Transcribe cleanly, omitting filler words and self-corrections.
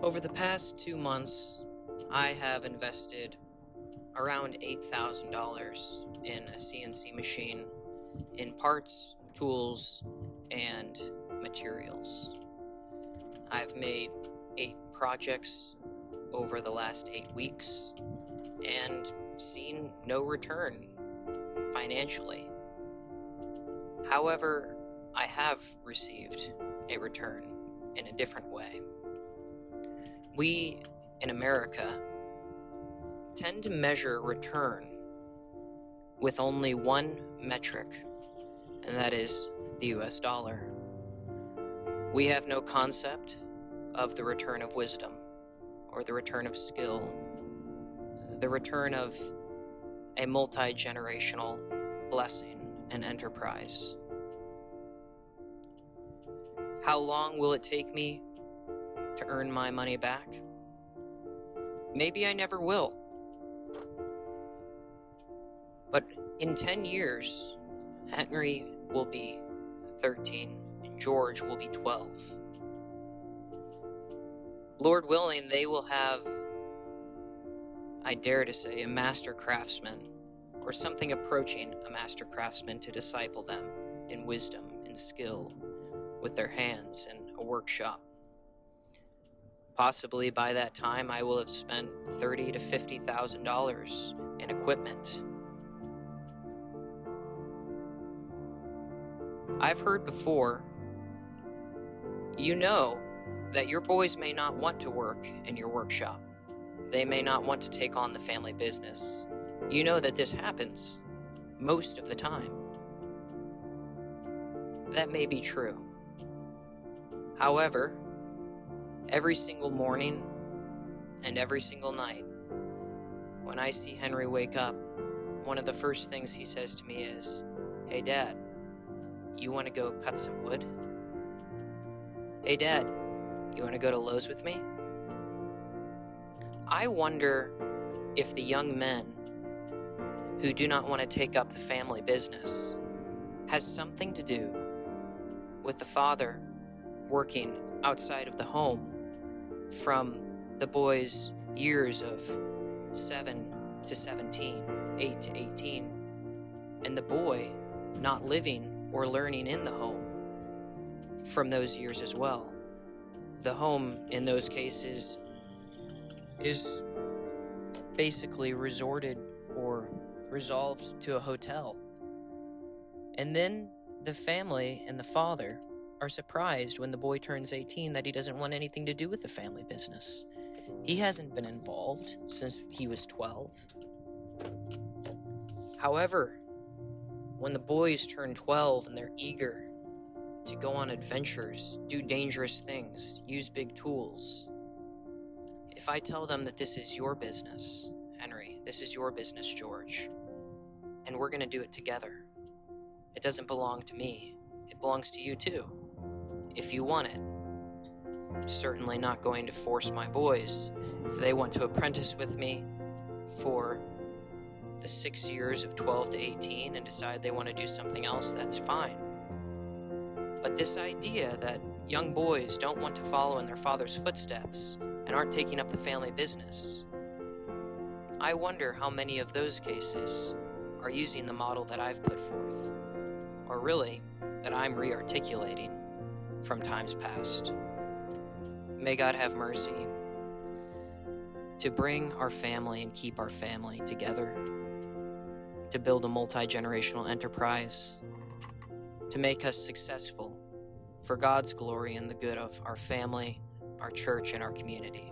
Over the past 2 months, I have invested around $8,000 in a CNC machine, in parts, tools, and materials. I've made 8 projects over the last 8 weeks and seen no return financially. However, I have received a return in a different way. We in America tend to measure return with only one metric, and that is the US dollar. We have no concept of the return of wisdom, or the return of skill, the return of a multi-generational blessing and enterprise. How long will it take me to earn my money back? Maybe I never will. But in 10 years, Henry will be 13 and George will be 12. Lord willing, they will have, I dare to say, a master craftsman or something approaching a master craftsman to disciple them in wisdom and skill with their hands and a workshop. Possibly by that time, I will have spent $30,000 to $50,000 in equipment. I've heard before, you know that your boys may not want to work in your workshop. They may not want to take on the family business. You know that this happens most of the time. That may be true. However, every single morning and every single night, when I see Henry wake up, one of the first things he says to me is, "Hey Dad, you want to go cut some wood? Hey Dad, you want to go to Lowe's with me?" I wonder if the young men who do not want to take up the family business has something to do with the father working outside of the home from the boys' years of 7 to 17, 8 to 18, and the boy not living or learning in the home from those years as well. The home in those cases is basically resorted or resolved to a hotel. And then the family and the father are surprised when the boy turns 18 that he doesn't want anything to do with the family business. He hasn't been involved since he was 12. However, when the boys turn 12 and they're eager to go on adventures, do dangerous things, use big tools, if I tell them that this is your business, Henry, this is your business, George, and we're going to do it together, it doesn't belong to me, it belongs to you too, if you want it. I'm certainly not going to force my boys. If they want to apprentice with me for the 6 years of 12 to 18 and decide they want to do something else, that's fine. But this idea that young boys don't want to follow in their father's footsteps and aren't taking up the family business, I wonder how many of those cases are using the model that I've put forth, or really, that I'm re-articulating from times past. May God have mercy to bring our family and keep our family together, to build a multi-generational enterprise, to make us successful for God's glory and the good of our family, our church, and our community.